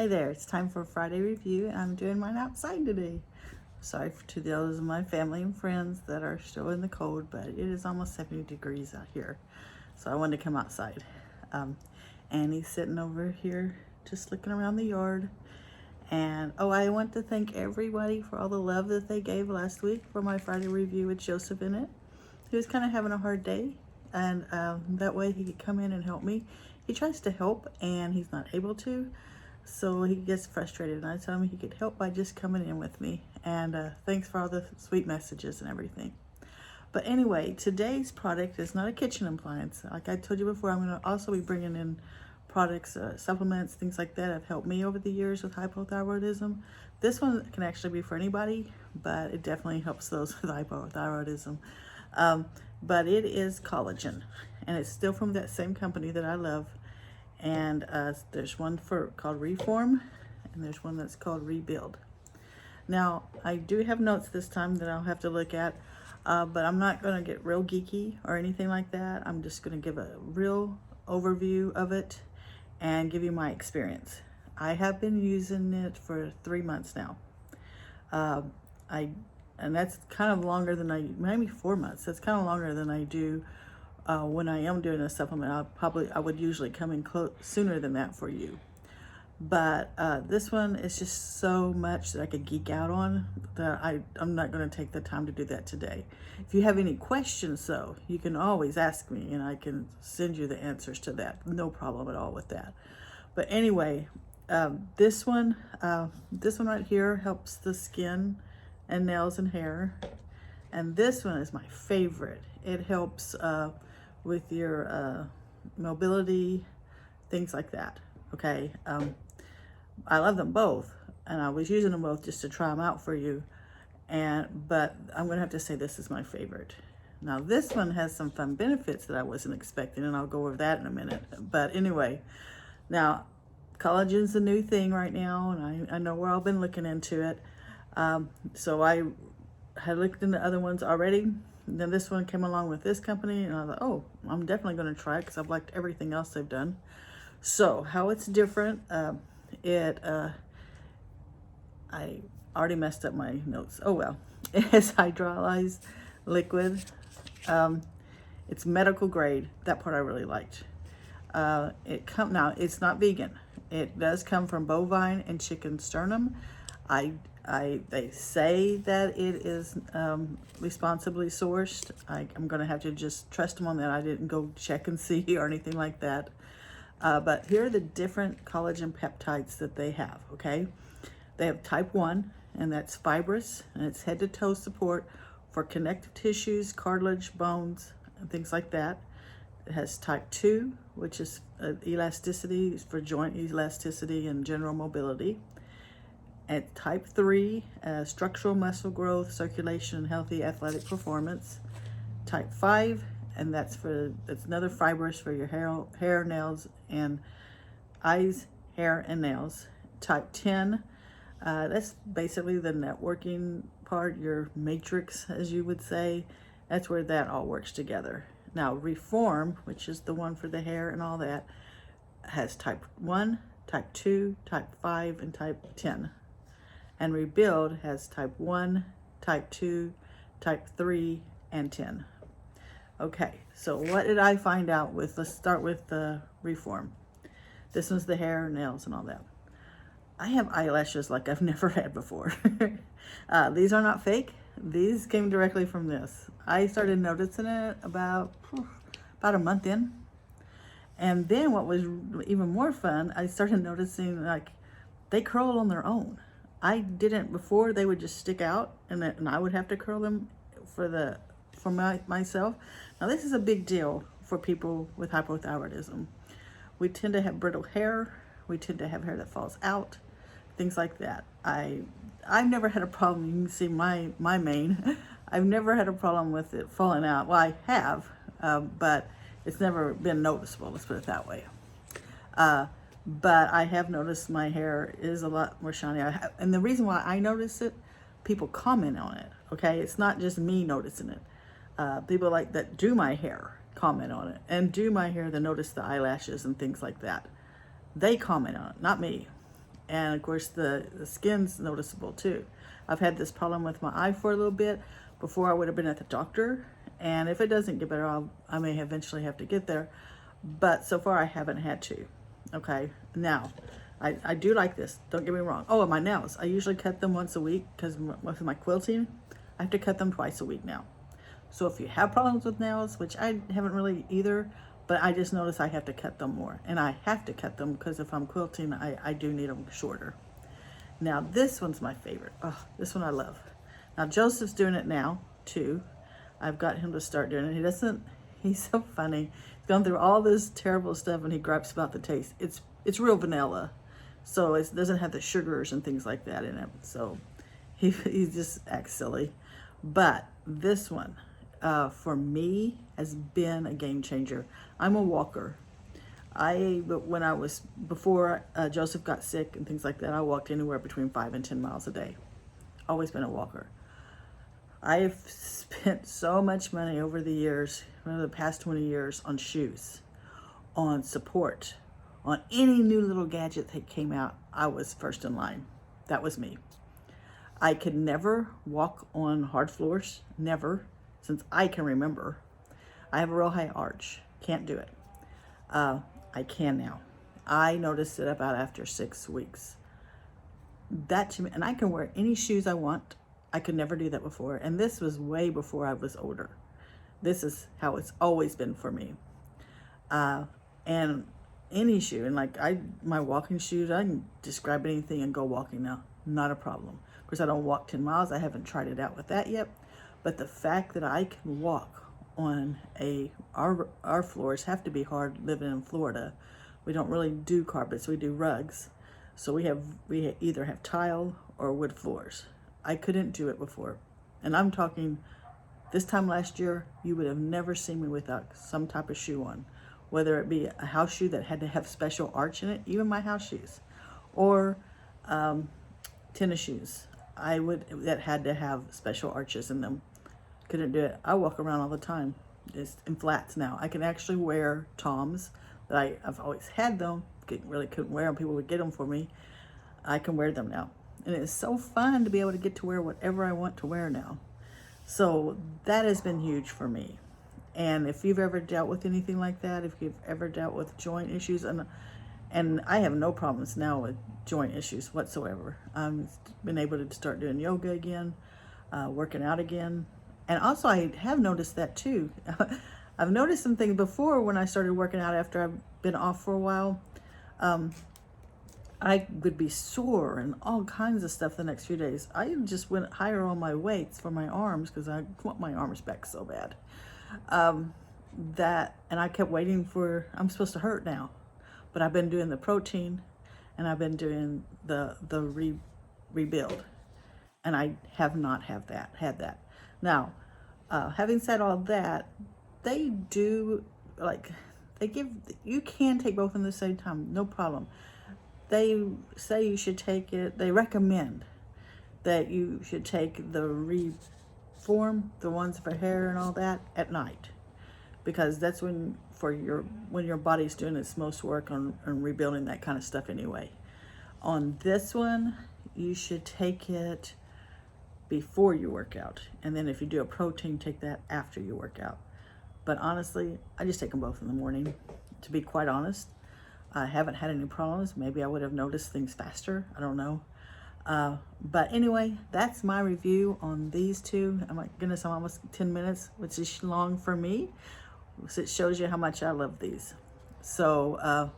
Hi there, it's time for a Friday review. I'm doing mine outside today. Sorry to those of my family and friends that are still in the cold, but it is almost 70 degrees out here. So I wanted to come outside. Annie's sitting over here just looking around the yard. And I want to thank everybody for all the love that they gave last week for my Friday review with Joseph in it. He was kind of having a hard day, and that way he could come in and help me. He tries to help and he's not able to, so he gets frustrated, and I told him he could help by just coming in with me. And thanks for all the sweet messages and everything. But anyway, today's product is not a kitchen appliance. Like I told you before, I'm going to also be bringing in products, supplements, things like that have helped me over the years with hypothyroidism. This one can actually be for anybody, but it definitely helps those with hypothyroidism. But it is collagen, and it's still from that same company that I love. And there's one called Reform, and there's one that's called Rebuild. Now, I do have notes this time that I'll have to look at, but I'm not going to get real geeky or anything like that. I'm just going to give a real overview of it and give you my experience. I have been using it for 3 months now. And that's kind of longer than maybe 4 months. That's kind of longer than I do when I am doing a supplement. I would usually come in sooner than that for you. But this one is just so much that I could geek out on that I'm not going to take the time to do that today. If you have any questions, though, you can always ask me and I can send you the answers to that. No problem at all with that. But anyway, this one right here helps the skin and nails and hair. And this one is my favorite. It helps with your mobility, things like that. Okay. I love them both, and I was using them both just to try them out for you. But I'm gonna have to say this is my favorite. Now this one has some fun benefits that I wasn't expecting, and I'll go over that in a minute. But anyway, now collagen's the new thing right now, and I know we're all been looking into it. So I had looked into other ones already. And then this one came along with this company, and I thought, oh, I'm definitely gonna try it because I've liked everything else they've done. So how it's different, I already messed up my notes. Oh well. It has hydrolyzed liquid. It's medical grade. That part I really liked. Now it's not vegan. It does come from bovine and chicken sternum. They say that it is responsibly sourced. I'm gonna have to just trust them on that. I didn't go check and see or anything like that. But here are the different collagen peptides that they have, okay? They have type 1, and that's fibrous, and it's head to toe support for connective tissues, cartilage, bones, and things like that. It has type 2, which is elasticity, for joint elasticity and general mobility. And type 3, structural muscle growth, circulation, and healthy athletic performance. Type 5, and that's another fibrous for your hair, nails, and eyes, hair, and nails. Type 10, that's basically the networking part, your matrix, as you would say. That's where that all works together. Now, Reform, which is the one for the hair and all that, has type 1, type 2, type 5, and type 10. And Rebuild has type 1, type 2, type 3, and 10. Okay, so what did I find out with, let's start with the Reform. This one's the hair, nails, and all that. I have eyelashes like I've never had before. These are not fake. These came directly from this. I started noticing it about a month in. And then what was even more fun, I started noticing like they curl on their own. I didn't before. They would just stick out, and I would have to curl them for myself. Now this is a big deal for people with hypothyroidism. We tend to have brittle hair. We tend to have hair that falls out, things like that. I've never had a problem. You can see my mane. I've never had a problem with it falling out. Well, I have, but it's never been noticeable. Let's put it that way. But I have noticed my hair is a lot more shiny. And the reason why I notice it, people comment on it. Okay, it's not just me noticing it. People like that do my hair comment on it, and do my hair that notice the eyelashes and things like that. They comment on it, not me. And of course the skin's noticeable too. I've had this problem with my eye for a little bit. Before I would have been at the doctor, and if it doesn't get better, I may eventually have to get there, but so far I haven't had to. Okay, now I do like this, don't get me wrong. Oh, and my nails, I usually cut them once a week because with my quilting I have to cut them twice a week now. So if you have problems with nails, which I haven't really either, but I just notice I have to cut them more, and I have to cut them because if I'm quilting I do need them shorter. Now this one's my favorite. Oh, this one I love. Now Joseph's doing it now too. I've got him to start doing it. He's so funny. He's gone through all this terrible stuff and he gripes about the taste. It's real vanilla. So it doesn't have the sugars and things like that in it. So he just acts silly. But this one, for me, has been a game changer. I'm a walker. Before Joseph got sick and things like that, I walked anywhere between 5 and 10 miles a day. Always been a walker. I've spent so much money over the years, over the past 20 years, on shoes, on support, on any new little gadget that came out. I was first in line. That was me. I could never walk on hard floors, never, since I can remember. I have a real high arch, can't do it. I can now. I noticed it about after 6 weeks. That to me, and I can wear any shoes I want. I could never do that before, and this was way before I was older. This is how it's always been for me. And any shoe, and like my walking shoes, I can describe anything and go walking now, not a problem. Of course, I don't walk 10 miles. I haven't tried it out with that yet, but the fact that I can walk on our floors have to be hard living in Florida. We don't really do carpets, we do rugs. So we either have tile or wood floors. I couldn't do it before. And I'm talking, this time last year, you would have never seen me without some type of shoe on. Whether it be a house shoe that had to have special arch in it, even my house shoes, or tennis shoes that had to have special arches in them. Couldn't do it. I walk around all the time, just in flats now. I can actually wear Toms that I've always had them. Really couldn't wear them. People would get them for me. I can wear them now. And it's so fun to be able to get to wear whatever I want to wear now. So that has been huge for me. And if you've ever dealt with anything like that, if you've ever dealt with joint issues, and I have no problems now with joint issues whatsoever. I've been able to start doing yoga again, working out again. And also I have noticed that too. I've noticed some things before when I started working out after I've been off for a while. I would be sore and all kinds of stuff the next few days. I just went higher on my weights for my arms because I want my arms back so bad. And I kept waiting I'm supposed to hurt now, but I've been doing the protein and I've been doing the rebuild, and I have not had that. Now, having said all that, they do, you can take both at the same time, no problem. They say you should take it, they recommend that you should take the reform, the ones for hair and all that, at night, because that's when your body's doing its most work on rebuilding that kind of stuff anyway. On this one, you should take it before you work out, and then if you do a protein, take that after you work out. But honestly, I just take them both in the morning, to be quite honest. I haven't had any problems. Maybe I would have noticed things faster. I don't know. But anyway, that's my review on these two. Oh my goodness, I'm almost 10 minutes, which is long for me. So it shows you how much I love these. So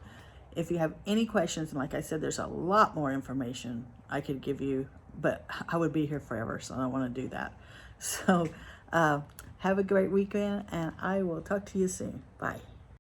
if you have any questions, and like I said, there's a lot more information I could give you, but I would be here forever, so I don't want to do that. So have a great weekend, and I will talk to you soon. Bye.